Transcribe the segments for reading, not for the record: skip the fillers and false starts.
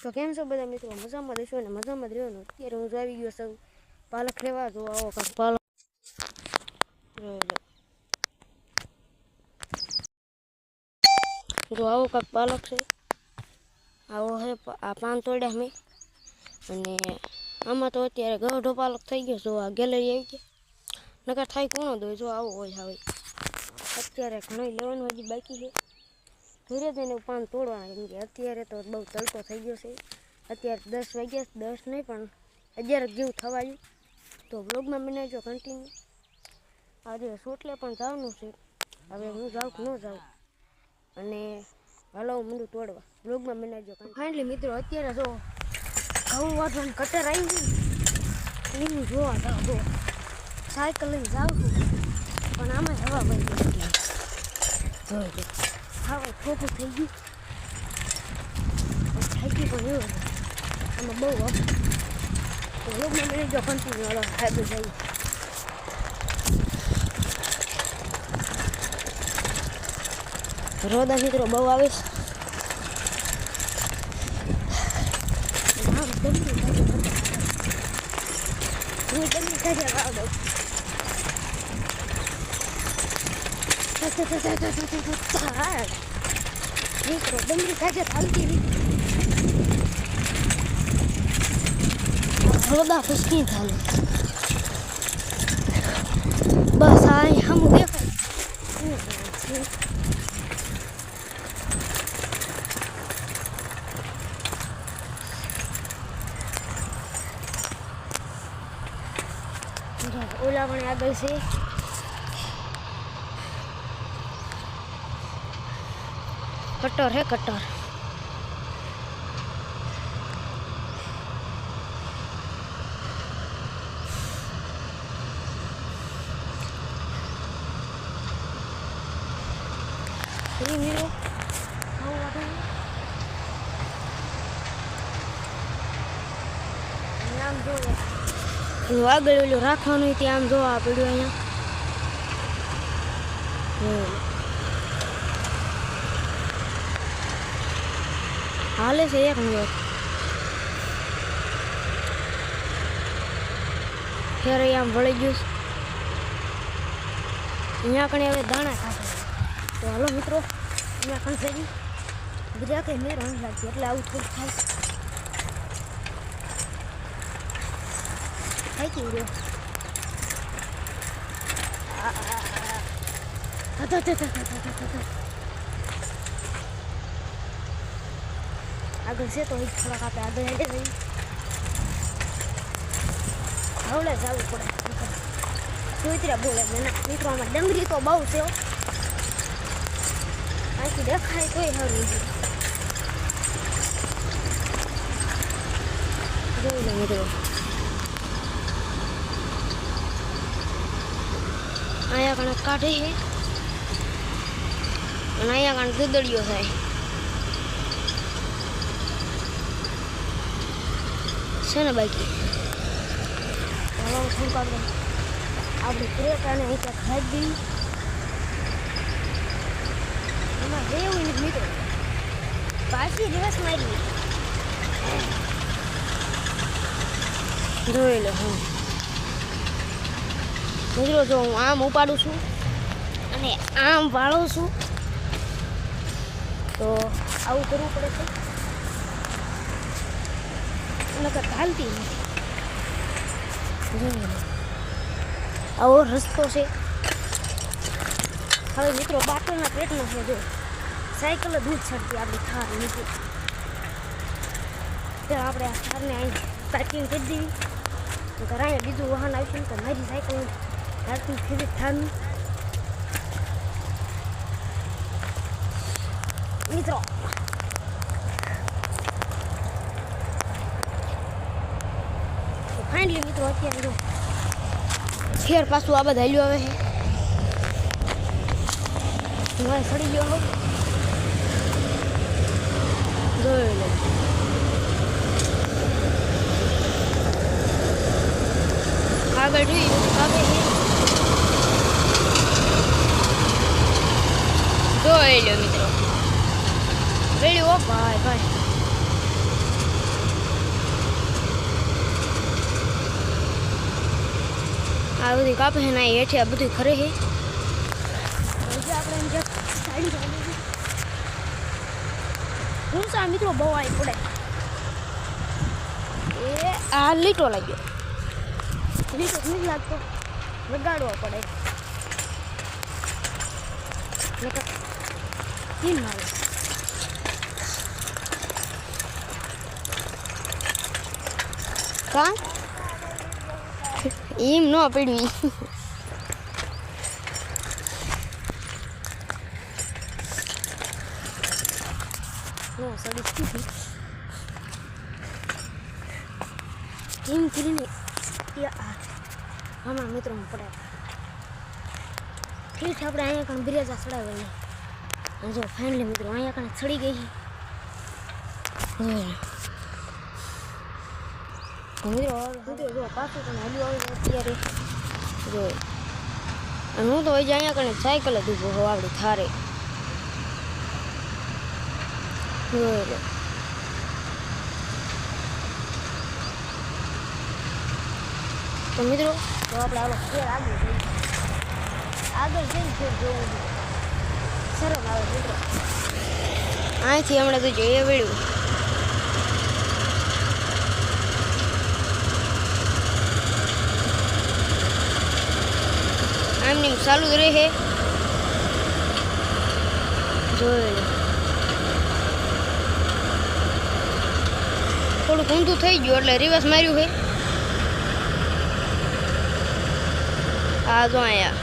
તો કેમ છો બધા મિત્રો? મજામાં રહેશો ને મજામાં જ રહેવાનું. અત્યારે હું આવી ગયો છું પાલક લેવા. જો આવો કાંક પાલક જો આવો કાંક પાલક છે. આવો હે આ પાન તોડ્યા મેં. અને આમાં તો અત્યારે ગઢો પાલક થઈ ગયો. જો આ ગેલેરી આવી ગઈ. નકર થાય કોણો દો. જો આવો હોય હવે અત્યારે ઘણો લેવાનું હજી બાકી છે. ધીરે ધીરે પાન તોડવાના, કેમ કે અત્યારે તો બહુ તડકો થઈ ગયો છે. અત્યારે 10 વાગ્યા, 10 નહીં પણ 11 જેવું થવા આવ્યું. તો બ્લોગમાં બનાવજો કન્ટિન્યુ. આજે સોટલે પણ જવાનું છે. હવે હું જાઉં કે ન જાઉં, અને હાલો હું મંડું તોડવા. બ્લોગમાં બનાવજો. ફાઇનલી મિત્રો અત્યારે જો ઘઉં વાટવાનું કટર આવી ગયું. હું જોવા જાઉં. જો સાયકલ લઈને જાઉં છું, પણ આમાં હવા બંધ થઈ ગઈ. જોઈ હવે ખોખું થઈ ગયું. થાકી પણ એવું આમાં બહુ હવા. તો બ્લોગમાં બનાવજો કન્ટિન્યુ. હાલો આગળ જઈએ. રોદા મિત્રો બહુ આવે છે. મિત્રો ડમરી કાજે ચાલતી રોદા ફસકી ચાલે. બસ આ હમું દેખાય. ઓલા પણ આગળ છે. કટર હે કટર. આગળ ઓલું રાખવાનું ત્યાં આમ જોવા પડ્યું. અહીંયા હાલે છે એક મિનિટ. ફેર અહીંયા વળી ગયું. અહીંયા કણે હવે દાણા ખાશે. તો હાલો મિત્રો અહીંયા ખંસેજી બધા કંઈ મેં રંગ લાગશે એટલે આવું થોડું થાય. થાકી ગયો. આગળ છે તો થોડાક આપણે આગળ હેડે જઈએ. હવડે જવું પડે. સુતરા બોલે મિત્રો આમાં ડંગરી તો બહુ છે. અહીંથી દેખાય તોય સારું જોઈ લો મિત્રો. અહીંયા કણ કાઢે છે અને અહીંયા કણ દુદડીઓ થાય છે ને બાકી. હવે થોડુંક આપણે ક્રેટ અને અહીં ખાઈ દઈએ. એમાં રહેવું ને મિત્રો પાછી દિવસ મારી જોઈ લો. હા મિત્રો જો હું આમ ઉપાડું છું અને આમ વાળું છું, તો આવું કરવું પડે છે. નકર ચાલતી નથી. આવો રસ્તો છે. હવે મિત્રો બાટલના પેટમાં છે. જો સાયકલ દૂધ છડતી આપણી થાર નીચે. ત્યારે આપણે આ થારને અહીં પાર્કિંગ કરી દેવી. નકર અહીંયા બીજું વાહન આવશે ને તો મારી સાયકલ પાર્કિંગ થઈ થારની. મિત્રો ફાઇનલી મિત્રો અત્યારે જો ફેર પાછું આ બધા હાલ્યું આવે છે. મારે સડી ગયો હોઉં જોઈ લો. આગળ જોઈએ આગળ જોઈ લો મિત્રો. વેલ્યુ ઓ ભાઈ ભાઈ આ બધી કાપે છે ને આ હેઠે આ બધું ખરે છે આપણે એમ સાઈડ હું સા મિત્રો બહુ આવી પડે એ આ લીટો લાગ્યો લીટો નથી લાગતો લગાડવો પડે તીન મારે કા એમ ન પડવી નો સડી એમ કરીને આમાં મિત્રોમાં પડે ઠીક આપણે અહીંયા કણ બિરેજા ચડાવે અને જો ફાઇનલી મિત્રો અહીંયા કણ ચડી ગઈ મિત્રો જો પાછું પણ હલ્યું આવે અત્યારે જો અને હું તો હજી અહીંયા કણે સાયકલ જ ઊભો હોઉં આપણી થારે તો મિત્રો તો આપણે આલો ફેર આગળ જઈને ફેર જોવું શરમ આવે મિત્રો અહીંથી હમણાં તો જોઈએ વેળ્યું આમની ચાલુ જ રહે જોઈ થોડુંક ઊંધું થઈ ગયું એટલે રિવર્સ માર્યું છે આ જો અહીંયા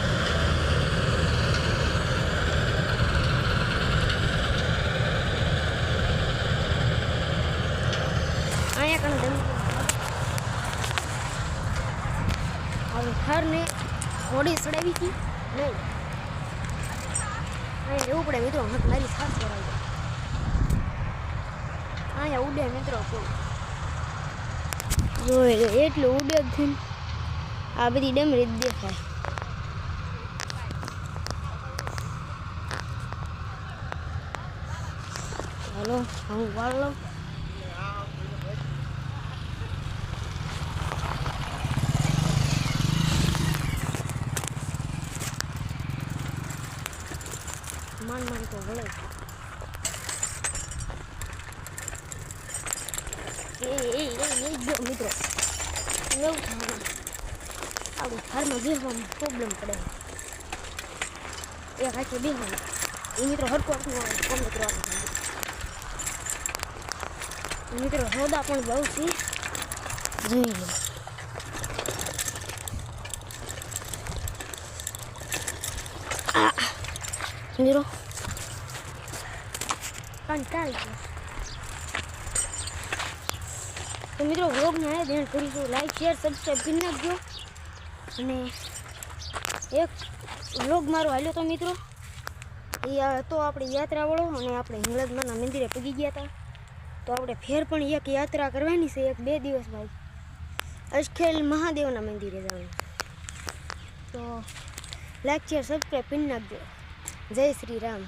કણ હવે થારને ઘોડી ચડાવી હતી નહીં અહીંયા લેવું પડે મિત્રો હટ મારી ખાસ કરાવી અહીંયા ઉડે મિત્રો જોઈ એટલું ઉડે જ થઈને આ બધી ડમરી જ દેખાય હાલો હું વાળ લઉં માન તો વળે જો મિત્રો એવું થાય આવું થારમાં બેસવામાં પ્રોબ્લેમ પડે એક હાથે બેસવાનું એ મિત્રો હરકો કોમ કરવાનું મિત્રો હોદા પણ બહુ છે જોઈ લો મિત્રો કંટાળી ગયો તો મિત્રો વ્લોગને આ ધ્યાન કરીશું લાઈક શેર સબસ્ક્રાઈબ કરી નાખજો અને એક વ્લોગ મારો હાલ્યો તો મિત્રો એ તો આપણે યાત્રાવાળો અને આપણે હિંગળાજમાના મંદિરે પૂગી ગયા હતા તો આપણે ફેર પણ એક યાત્રા કરવાની છે 1-2 દિવસ બાદ અજખેલ મહાદેવના મંદિરે જવાનું તો લાઈક શેર સબસ્ક્રાઈબ કરી નાખજો જય શ્રી રામ